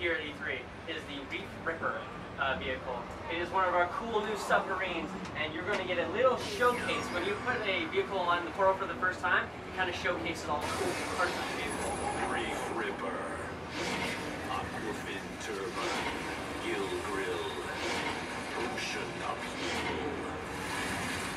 here at E3 is the Reefer vehicle. It is one of our cool new submarines, and you're going to get a little showcase. When you put a vehicle on the portal for the first time, it kind of showcases all the cool parts of the vehicle. Reefer, Aquafin turbine, Gill grill, ocean upheaval.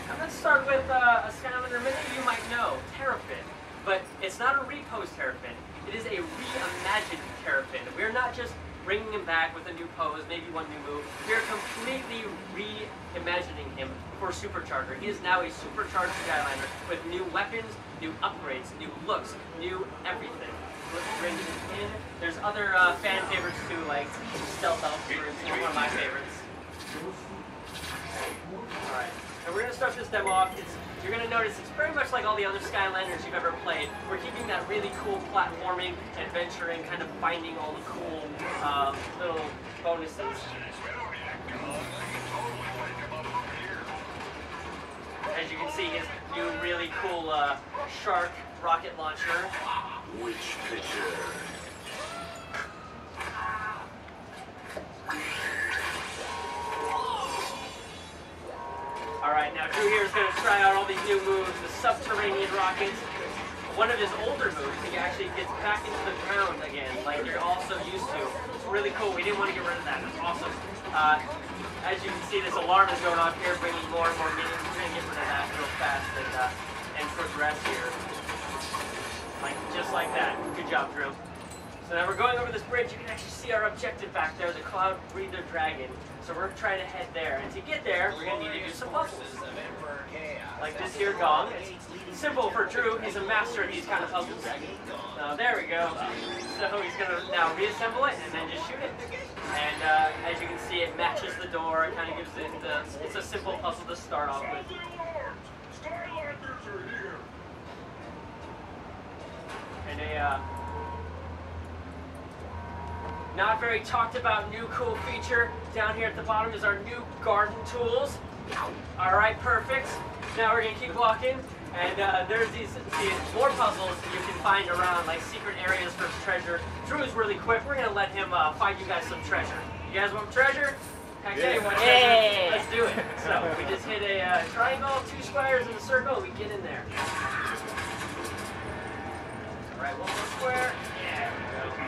Now let's start with a Skylander many of you might know, Terrafin. But it's not a reposed Terrafin. It is a reimagined Terrafin. We're not just bringing him back with a new pose, maybe one new move. We're completely reimagining him for Supercharger. He is now a supercharged Skylander with new weapons, new upgrades, new looks, new everything. Let's bring him in. There's other fan favorites too, like Stealth Elf, for instance, one of my favorites. Alright, and we're going to start this demo off. You're going to notice it's very much like all the other Skylanders you've ever played. We're keeping that really cool platforming, adventuring, kind of finding all the cool little bonuses. As you can see, his new really cool shark rocket launcher. Which picture? Alright, now Drew here is going to try out all these new moves, the subterranean rockets. One of his older moves, he actually gets back into the ground again, like you're also used to. It's really cool. We didn't want to get rid of that. It's awesome. As you can see, this alarm is going off here, bringing more and more minions. We're going to get rid of that real fast and progress here. Just like that. Good job, Drew. So now we're going over this bridge. You can actually see our objective back there, the Cloud Breather Dragon. So we're trying to head there. And to get there, we're going to need to do some puzzles. Like this here gong. It's simple for Drew. He's a master of these kind of puzzles. There we go. So he's going to now reassemble it and then just shoot it. And as you can see, it matches the door. It kind of gives it it's a simple puzzle to start off with. And a not very talked about new cool feature down here at the bottom is our new garden tools. Alright, perfect. Now we're going to keep walking, and there's these more puzzles that you can find around, like secret areas for treasure. Drew is really quick. We're going to let him find you guys some treasure. You guys want treasure? Heck yeah, you want treasure? Let's do it. So we just hit a triangle, 2 squares, and a circle, and we get in there. Alright, one more square. Yeah, there we go.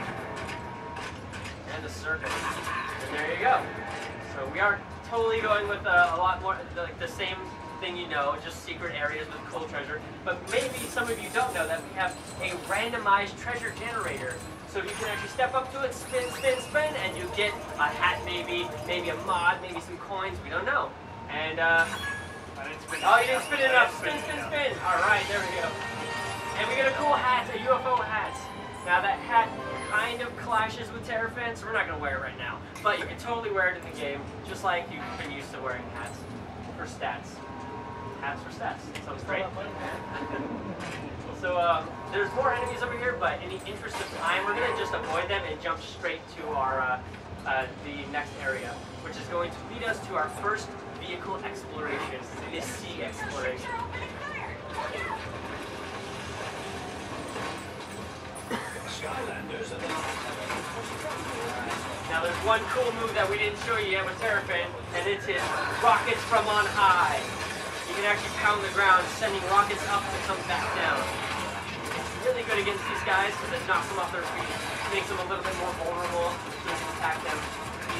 And a circle. And there you go. So we are totally going with a lot more, like the same thing you know, just secret areas with cool treasure. But maybe some of you don't know that we have a randomized treasure generator. So you can actually step up to it, spin, spin, spin, and you get a hat maybe a mod, maybe some coins, we don't know. And, oh, you didn't spin it enough. Spin, spin, spin. Alright, there we go. And we get a cool hat, a UFO hat. Now that hat kind of clashes with Terrafin, so we're not going to wear it right now. But you can totally wear it in the game, just like you've been used to wearing hats for stats. Hats for stats. Sounds great. So there's more enemies over here, but in the interest of time, we're going to just avoid them and jump straight to our the next area, which is going to lead us to our first vehicle exploration, the sea exploration. Skylanders Now there's one cool move that we didn't show you yet with Terrafin, and it's his rockets from on high. You can actually pound the ground, sending rockets up and come back down. It's really good against these guys because it knocks them off their feet. It makes them a little bit more vulnerable, so you can attack them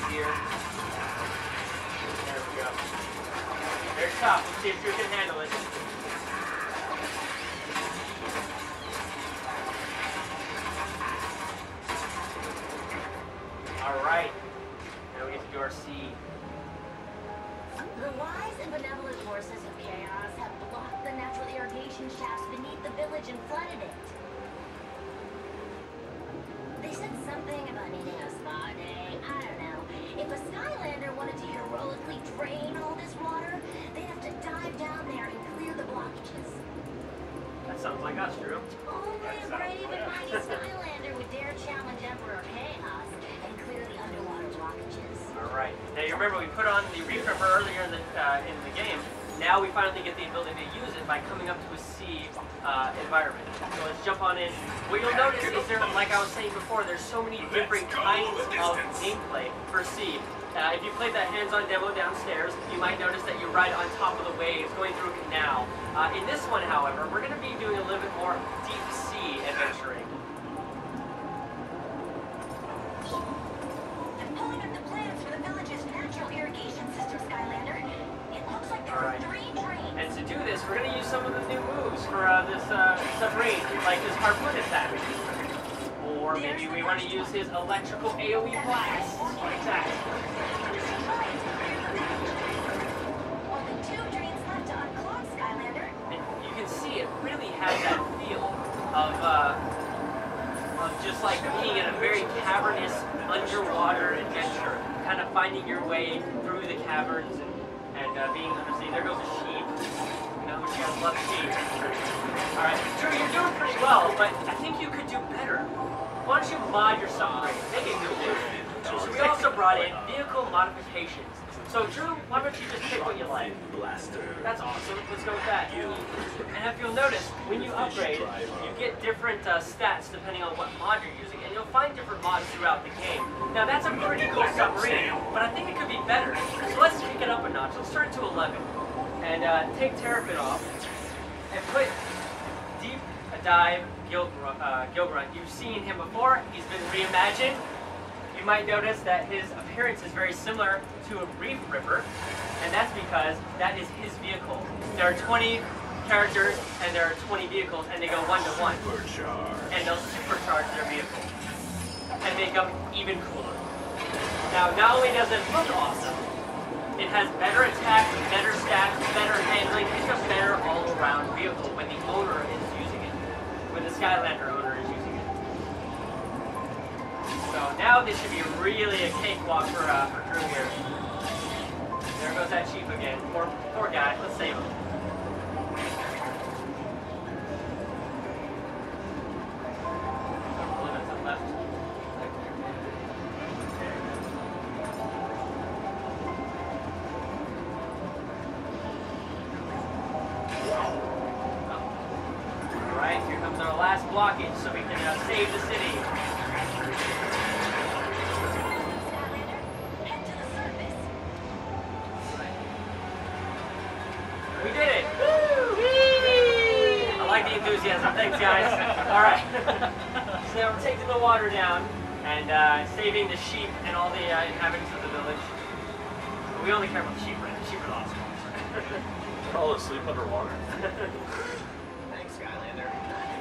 easier. There we go. They're tough. Let's see if you can handle it. Alright, now we get to do our C. The wise and benevolent forces of chaos have blocked the natural irrigation shafts beneath the village and flooded it. They said something about needing a spa day. I don't know. If a Skylander wanted to heroically drain all this water, they'd have to dive down there and clear the blockages. That sounds like us, Drew. Only a brave and mighty Skylander would dare challenge Emperor Chaos and clear the underwater blockages. Alright. Now you remember we put on the Reefer earlier in the game. now we finally get the ability to use it by coming up to a sea environment. So let's jump on in. What you'll notice is there, like I was saying before, there's so many different kinds of gameplay for sea. If you played that hands-on demo downstairs, you might notice that you ride on top of the waves going through a canal. In this one, however, we're going to be doing a little bit more deep sea adventuring. I'm pulling up the plans for the village's natural irrigation system, Skylander. It looks like there are 3 drains. And to do this, we're going to use some of the new moves for this submarine, like this harpoon attack. Or maybe we want to use his electrical AoE blast, like that. Only 2 drains left to unclog, Skylander. And you can see it really has that feel of just like being in a very cavernous underwater adventure, kind of finding your way through the caverns and being undersea. There goes a sheep. You know, you guys love sheep. All right, Drew, you're doing pretty well, but I think you could do better. Why don't you mod your submarine? Make it good. So we also brought in vehicle modifications. So Drew, why don't you just pick what you like? Blaster. That's awesome. Let's go with that. Gill. And if you'll notice, when you upgrade, you get different stats depending on what mod you're using, and you'll find different mods throughout the game. Now that's a pretty cool submarine, but I think it could be better. So let's kick it up a notch. Let's turn it to 11, and take Terrafin off, and put Deep Dive Gill Grunt. You've seen him before. He's been reimagined. You might notice that his appearance is very similar to a Reefer, and that's because that is his vehicle. There are 20 characters and there are 20 vehicles, and they go 1-to-1. And they'll supercharge their vehicle and make them even cooler. Now, not only does it look awesome, it has better attack, better stats, better handling. It's a better all-around vehicle when the owner is using it, when the Skylander owner is using it. So now this should be really a cakewalk for Drew here. There goes that sheep again. Poor guy. Let's save him. Left. Alright, here comes our last blockage so we can save the city. Head to the surface. We did it! I like the enthusiasm. Thanks, guys. Alright. So now we're taking the water down and saving the sheep and all the inhabitants of the village. We only care about the sheep, right? The sheep are lost. Fall asleep underwater. Thanks, Skylander.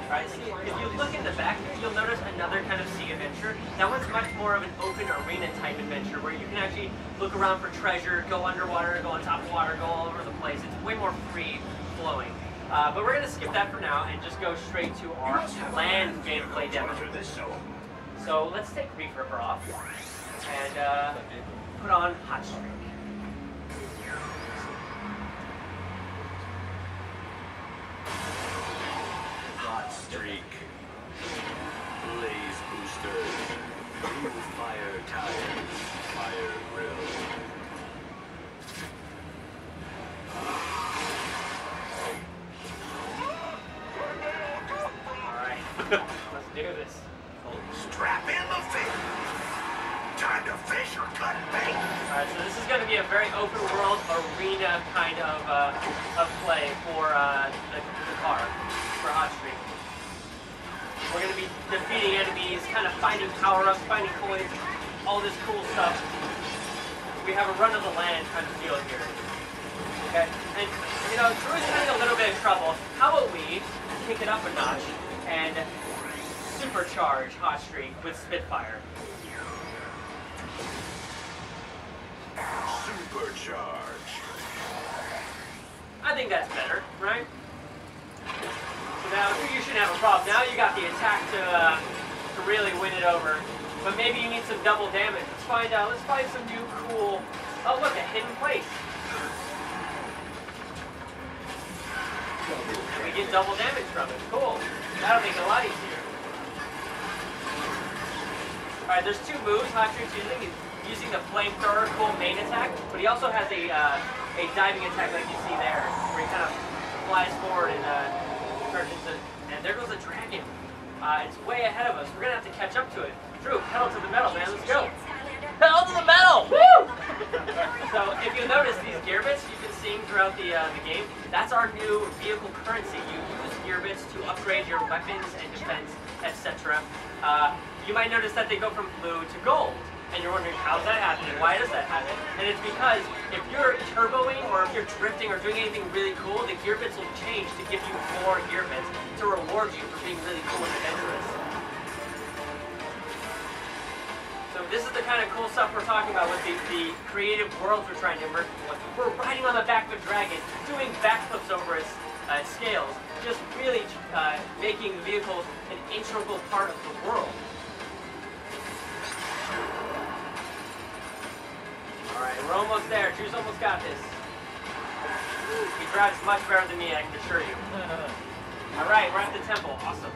Alright, see, if you look in the back here, you'll notice another kind of sea adventure. That one's much more of an open arena type adventure where you can actually look around for treasure, go underwater, go on top of water, go all over the place. It's way more free flowing. But we're going to skip that for now and just go straight to our land gameplay demo. So let's take Reefer off and put on Hot Streak. Hot streak. Blaze boosters. Blue fire tires. Fire grill. Alright, let's do this. Strap in the fish. Time to fish or cut bait. Alright, so this is going to be a very open world arena kind of play for the car, for Hot Streak. We're going to be defeating enemies, kind of finding power-ups, finding coins, all this cool stuff. We have a run of the land kind of deal here. Okay? And, you know, Drew's having a little bit of trouble. How about we kick it up a notch and supercharge Hot Streak with Spitfire? Supercharge. I think that's better, right? So now you shouldn't have a problem. Now you got the attack to really win it over. But maybe you need some double damage. Let's find some new cool. Oh look, a hidden place. And we get double damage from it. Cool. That'll make it a lot easier. Alright, there's 2 moves Hot Streak's using. He's using the flamethrower, cool main attack, but he also has a diving attack like you see there, where he kind of flies forward and turns into, and there goes a dragon. It's way ahead of us. We're gonna have to catch up to it. Drew, pedal to the metal, man. Let's go. Pedal to the metal! Woo! So if you notice these gear bits you've been seeing throughout the game, that's our new vehicle currency. You use gear bits to upgrade your weapons and defense, etc. You might notice that they go from blue to gold. And you're wondering, how's that happening? Why does that happen? And it's because if you're turboing or if you're drifting or doing anything really cool, the gear bits will change to give you more gear bits to reward you for being really cool and adventurous. So this is the kind of cool stuff we're talking about with the creative worlds we're trying to immerse people in. We're riding on the back of a dragon, doing backflips over its scales, just really making the vehicles an integral part of the world. Alright, we're almost there. Drew's almost got this. He drives much better than me, I can assure you. Alright, we're at the temple. Awesome.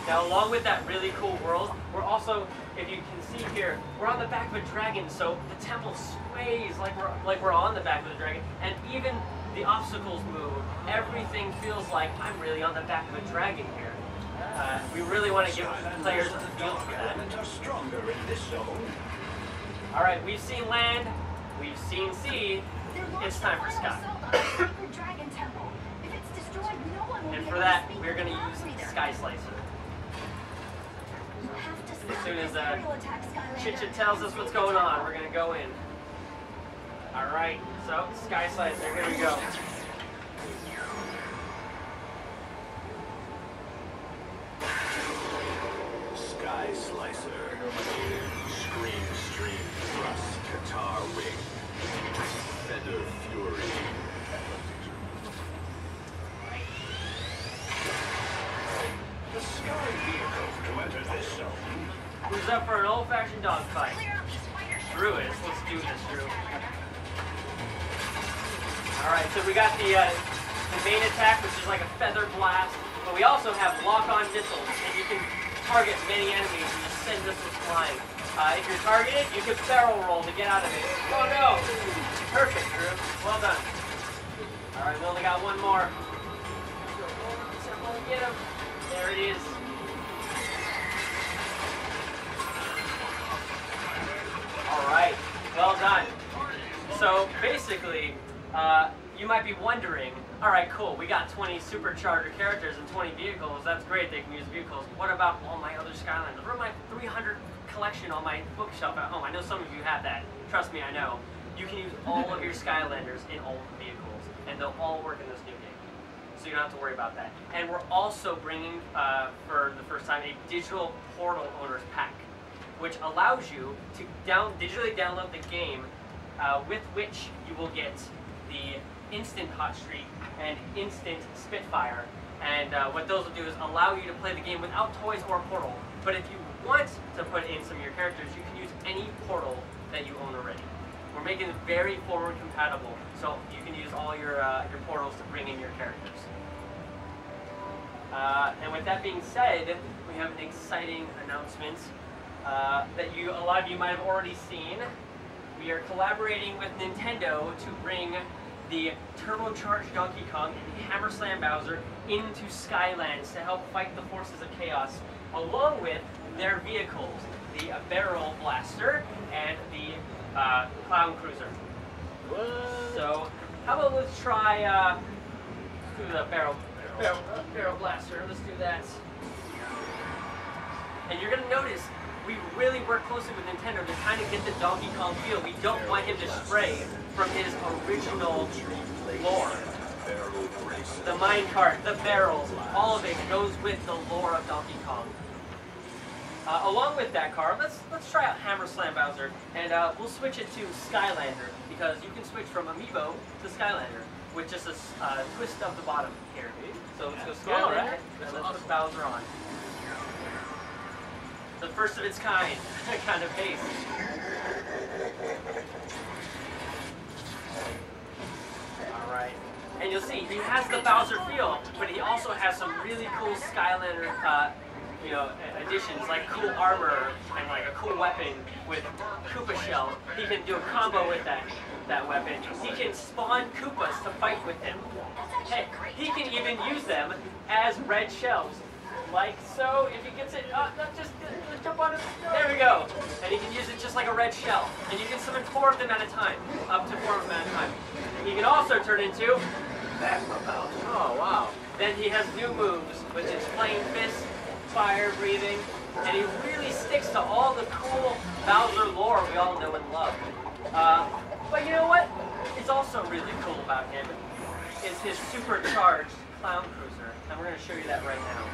Now, along with that really cool world, we're also, if you can see here, we're on the back of a dragon, so the temple sways like we're on the back of the dragon, and even the obstacles move. Everything feels like I'm really on the back of a dragon here. We really want to give players a feel for that. Alright, we've seen land, we've seen sea, it's time for sky. And for that, we're going to use Sky Slicer. As soon as Chit-Chit tells us what's going on, we're going to go in. Alright, so Sky Slicer, here we go. Sky Slicer. Scream, stream, thrust, guitar ring. Feather fury. The sky vehicle to enter this zone. Who's up for an old-fashioned dogfight? Drew is. Let's do this, Drew. Alright, so we got the main attack, which is like a feather blast, but we also have lock-on missiles, and you can target many enemies and just send missiles flying. If you're targeted, you can barrel roll to get out of it. Oh no! Perfect, Drew. Well done. Alright, we only got one more. Get him. There it is. Alright, well done. So basically, you might be wondering, alright, cool, we got 20 supercharger characters and 20 vehicles, that's great, they can use vehicles. What about all my other Skylanders? What about my 300 collection on my bookshelf at home? I know some of you have that. Trust me, I know. You can use all of your Skylanders in all the vehicles, and they'll all work in this new game. So you don't have to worry about that. And we're also bringing, for the first time, a digital portal owner's pack, which allows you to digitally download the game, with which you will get the instant hot streak and instant spitfire. And what those will do is allow you to play the game without toys or portal. But if you want to put in some of your characters, you can use any portal that you own already. We're making it very forward compatible, so you can use all your portals to bring in your characters. And with that being said, we have an exciting announcement that a lot of you might have already seen. We are collaborating with Nintendo to bring the turbocharged Donkey Kong and Hammer Slam Bowser into Skylands to help fight the forces of chaos, along with their vehicles, the Barrel Blaster and the Clown Cruiser. What? So, how about let's try do the Barrel Blaster. Let's do that. And you're gonna notice we really work closely with Nintendo to kind of get the Donkey Kong feel. We don't want him to stray from his original lore. The minecart, the barrels, all of it goes with the lore of Donkey Kong. Along with that car, let's try out Hammer Slam Bowser, and we'll switch it to Skylander, because you can switch from Amiibo to Skylander with just a twist of the bottom here. So let's go Skylander, and let's put Bowser on. The first of its kind of pace. Alright. And you'll see, he has the Bowser feel, but he also has some really cool Skylander additions, like cool armor and like a cool weapon with Koopa Shell. He can do a combo with that weapon. He can spawn Koopas to fight with him. Hey, he can even use them as red shells. Like so, if he gets it, just jump on it. There we go. And he can use it just like a red shell. And you can summon 4 of them at a time, up to 4 of them at a time. He can also turn into Magma Bowser. Oh, wow. Then he has new moves, which is Flame Fist, Fire Breathing, and he really sticks to all the cool Bowser lore we all know and love. But you know what? It's also really cool about him is his supercharged Clown Cruiser, and we're going to show you that right now.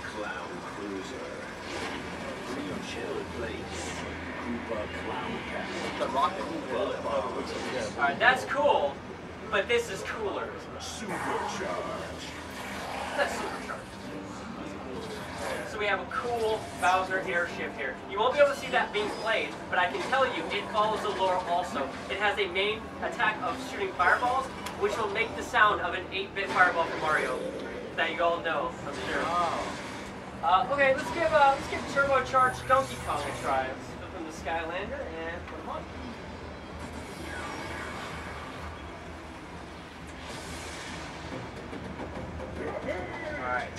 Clown Cruiser. Real chill place. Koopa Clown Castle. The rocket Koopa. Alright, that's cool, but this is cooler. SuperCharged. That's supercharged. So we have a cool Bowser airship here. You won't be able to see that being played, but I can tell you it follows the lore also. It has a main attack of shooting fireballs, which will make the sound of an 8-bit fireball from Mario that you all know, I'm sure. Okay, let's give turbocharged Donkey Kong a try. Let's open the Skylander and put him on. Alright.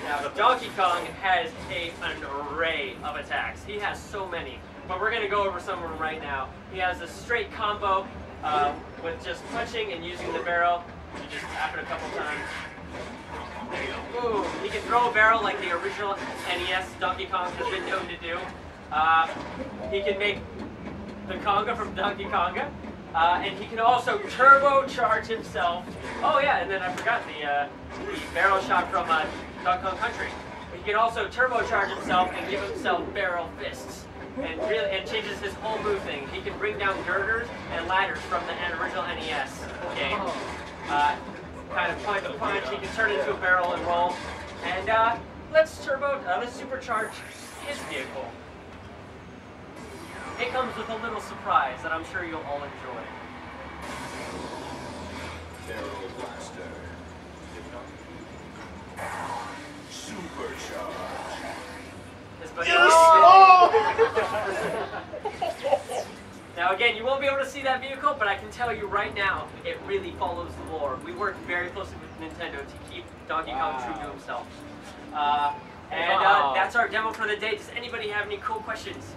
Now, Donkey Kong has an array of attacks. He has so many, but we're going to go over some of them right now. He has a straight combo with just punching and using the barrel. You just tap it a couple times. There you go. Boom. He can throw a barrel like the original NES Donkey Kong has been known to do. He can make the conga from Donkey Konga. And he can also turbocharge himself. Oh yeah, and then I forgot the barrel shot from Donkey Kong Country. He can also turbocharge himself and give himself barrel fists. And changes his whole move thing. He can bring down girders and ladders from the original NES game. Kind of point to punch. He can turn into a barrel and roll. And let's supercharge his vehicle. It comes with a little surprise that I'm sure you'll all enjoy. Barrel Blaster. SuperCharged. His buddy. Yes! Now again, you won't be able to see that vehicle, but I can tell you right now, it really follows the lore. We worked very closely with Nintendo to keep Donkey Kong true to himself. That's our demo for the day. Does anybody have any cool questions?